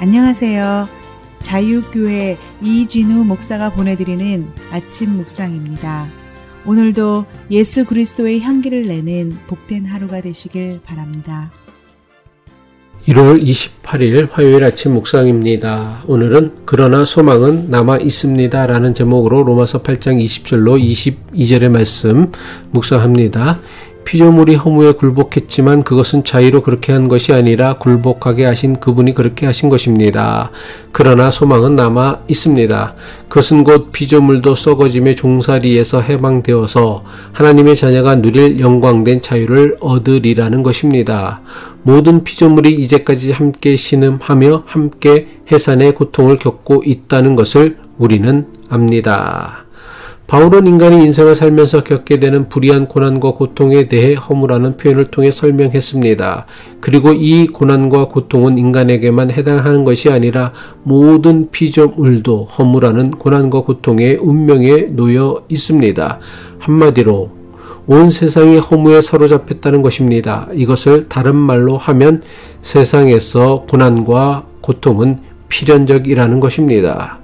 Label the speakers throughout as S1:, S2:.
S1: 안녕하세요. 자유교회 이진우 목사가 보내드리는 아침 묵상입니다. 오늘도 예수 그리스도의 향기를 내는 복된 하루가 되시길 바랍니다.
S2: 1월 28일 화요일 아침 묵상입니다. 오늘은 그러나 소망은 남아 있습니다 라는 제목으로 로마서 8장 20절로 22절의 말씀 묵상합니다. 피조물이 허무에 굴복했지만 그것은 자의로 그렇게 한 것이 아니라 굴복하게 하신 그분이 그렇게 하신 것입니다. 그러나 소망은 남아 있습니다. 그것은 곧 피조물도 썩어짐의 종살이에서 해방되어서 하나님의 자녀가 누릴 영광된 자유를 얻으리라는 것입니다. 모든 피조물이 이제까지 함께 신음하며 함께 해산의 고통을 겪고 있다는 것을 우리는 압니다. 바울은 인간이 인생을 살면서 겪게 되는 불의한 고난과 고통에 대해 허무라는 표현을 통해 설명했습니다. 그리고 이 고난과 고통은 인간에게만 해당하는 것이 아니라 모든 피조물도 허무라는 고난과 고통의 운명에 놓여 있습니다. 한마디로 온 세상이 허무에 사로잡혔다는 것입니다. 이것을 다른 말로 하면 세상에서 고난과 고통은 필연적이라는 것입니다.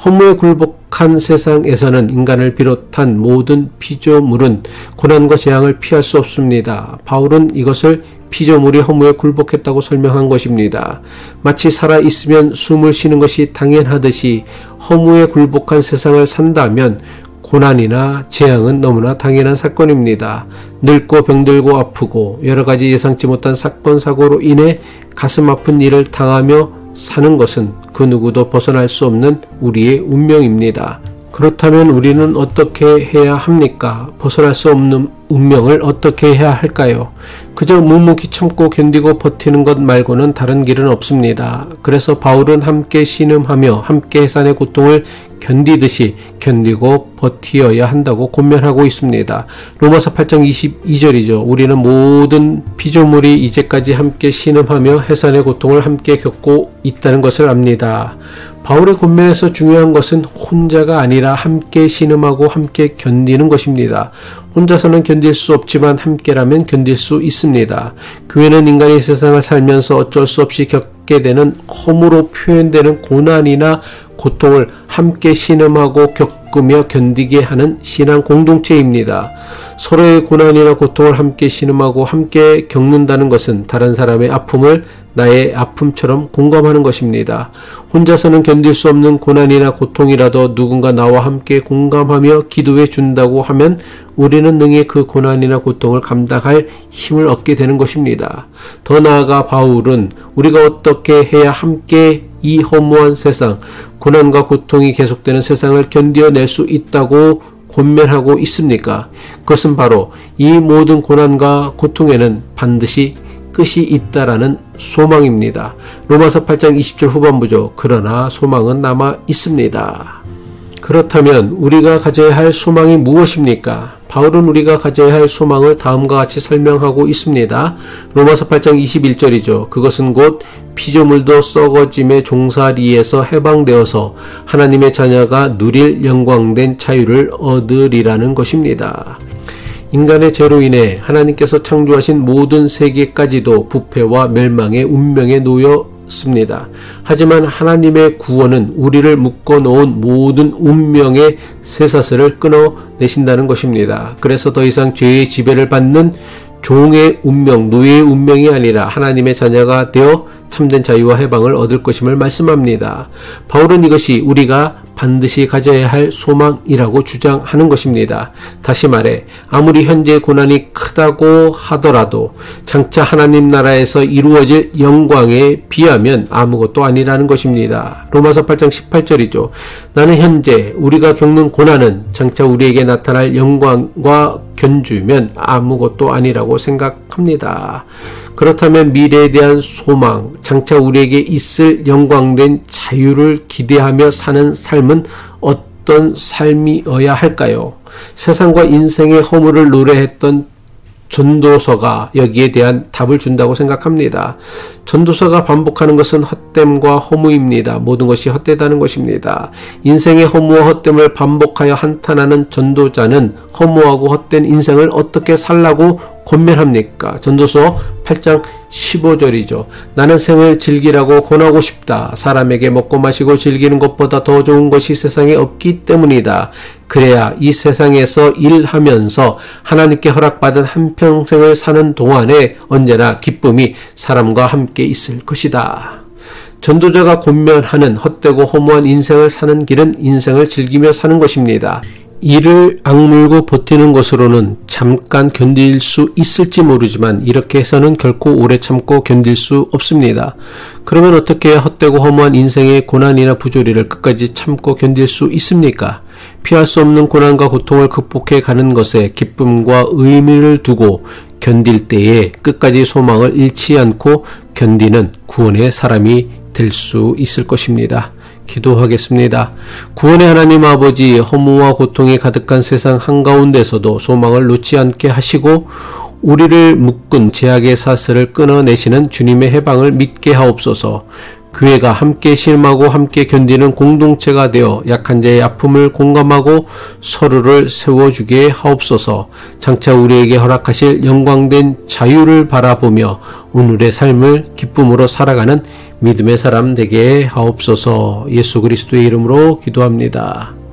S2: 허무에 굴복한 세상에서는 인간을 비롯한 모든 피조물은 고난과 재앙을 피할 수 없습니다. 바울은 이것을 피조물이 허무에 굴복했다고 설명한 것입니다. 마치 살아있으면 숨을 쉬는 것이 당연하듯이 허무에 굴복한 세상을 산다면 고난이나 재앙은 너무나 당연한 사건입니다. 늙고 병들고 아프고 여러가지 예상치 못한 사건 사고로 인해 가슴 아픈 일을 당하며 사는 것은 그 누구도 벗어날 수 없는 우리의 운명입니다. 그렇다면 우리는 어떻게 해야 합니까? 벗어날 수 없는 운명을 어떻게 해야 할까요? 그저 묵묵히 참고 견디고 버티는 것 말고는 다른 길은 없습니다. 그래서 바울은 함께 신음하며 함께 해산의 고통을 견디듯이 견디고 버티어야 한다고 권면하고 있습니다. 로마서 8장 22절이죠. 우리는 모든 피조물이 이제까지 함께 신음하며 해산의 고통을 함께 겪고 있다는 것을 압니다. 바울의 권면에서 중요한 것은 혼자가 아니라 함께 신음하고 함께 견디는 것입니다. 혼자서는 견딜 수 없지만 함께라면 견딜 수 있습니다. 교회는 인간이 세상을 살면서 어쩔 수 없이 겪게 되는 허무로 표현되는 고난이나 고통을 함께 신음하고 겪으며 견디게 하는 신앙 공동체입니다. 서로의 고난이나 고통을 함께 신음하고 함께 겪는다는 것은 다른 사람의 아픔을 나의 아픔처럼 공감하는 것입니다. 혼자서는 견딜 수 없는 고난이나 고통이라도 누군가 나와 함께 공감하며 기도해 준다고 하면 우리는 능히 그 고난이나 고통을 감당할 힘을 얻게 되는 것입니다. 더 나아가 바울은 우리가 어떻게 해야 함께 이 허무한 세상, 고난과 고통이 계속되는 세상을 견뎌낼 수 있다고 권면하고 있습니까? 그것은 바로 이 모든 고난과 고통에는 반드시 끝이 있다라는 소망입니다. 로마서 8장 20절 후반부죠. 그러나 소망은 남아 있습니다. 그렇다면 우리가 가져야 할 소망이 무엇입니까? 바울은 우리가 가져야 할 소망을 다음과 같이 설명하고 있습니다. 로마서 8장 21절이죠. 그것은 곧 피조물도 썩어짐의 종살이에서 해방되어서 하나님의 자녀가 누릴 영광된 자유를 얻으리라는 것입니다. 인간의 죄로 인해 하나님께서 창조하신 모든 세계까지도 부패와 멸망의 운명에 놓였습니다. 하지만 하나님의 구원은 우리를 묶어놓은 모든 운명의 쇠사슬을 끊어내신다는 것입니다. 그래서 더 이상 죄의 지배를 받는 종의 운명, 노예의 운명이 아니라 하나님의 자녀가 되어 참된 자유와 해방을 얻을 것임을 말씀합니다. 바울은 이것이 우리가 반드시 가져야 할 소망이라고 주장하는 것입니다. 다시 말해 아무리 현재의 고난이 크다고 하더라도 장차 하나님 나라에서 이루어질 영광에 비하면 아무것도 아니라는 것입니다. 로마서 8장 18절이죠. 나는 현재 우리가 겪는 고난은 장차 우리에게 나타날 영광과 견주면 아무것도 아니라고 생각합니다. 그렇다면 미래에 대한 소망, 장차 우리에게 있을 영광된 자유를 기대하며 사는 삶은 어떤 삶이어야 할까요? 세상과 인생의 허물을 노래했던 전도서가 여기에 대한 답을 준다고 생각합니다. 전도서가 반복하는 것은 헛됨과 허무입니다. 모든 것이 헛되다는 것입니다. 인생의 허무와 헛됨을 반복하여 한탄하는 전도자는 허무하고 헛된 인생을 어떻게 살라고 권면합니까? 전도서 8장 15절이죠. 나는 생을 즐기라고 권하고 싶다. 사람에게 먹고 마시고 즐기는 것보다 더 좋은 것이 세상에 없기 때문이다. 그래야 이 세상에서 일하면서 하나님께 허락받은 한평생을 사는 동안에 언제나 기쁨이 사람과 함께 있을 것이다. 전도자가 권면하는 헛되고 허무한 인생을 사는 길은 인생을 즐기며 사는 것입니다. 이를 악물고 버티는 것으로는 잠깐 견딜 수 있을지 모르지만 이렇게 해서는 결코 오래 참고 견딜 수 없습니다. 그러면 어떻게 해야 헛되고 허무한 인생의 고난이나 부조리를 끝까지 참고 견딜 수 있습니까? 피할 수 없는 고난과 고통을 극복해 가는 것에 기쁨과 의미를 두고 견딜 때에 끝까지 소망을 잃지 않고 견디는 구원의 사람이 될 수 있을 것입니다. 기도하겠습니다. 구원의 하나님 아버지, 허무와 고통이 가득한 세상 한가운데서도 소망을 놓지 않게 하시고 우리를 묶은 죄악의 사슬을 끊어내시는 주님의 해방을 믿게 하옵소서. 교회가 함께 실험하고 함께 견디는 공동체가 되어 약한 자의 아픔을 공감하고 서로를 세워주게 하옵소서. 장차 우리에게 허락하실 영광된 자유를 바라보며 오늘의 삶을 기쁨으로 살아가는 믿음의 사람 되게 하옵소서. 예수 그리스도의 이름으로 기도합니다.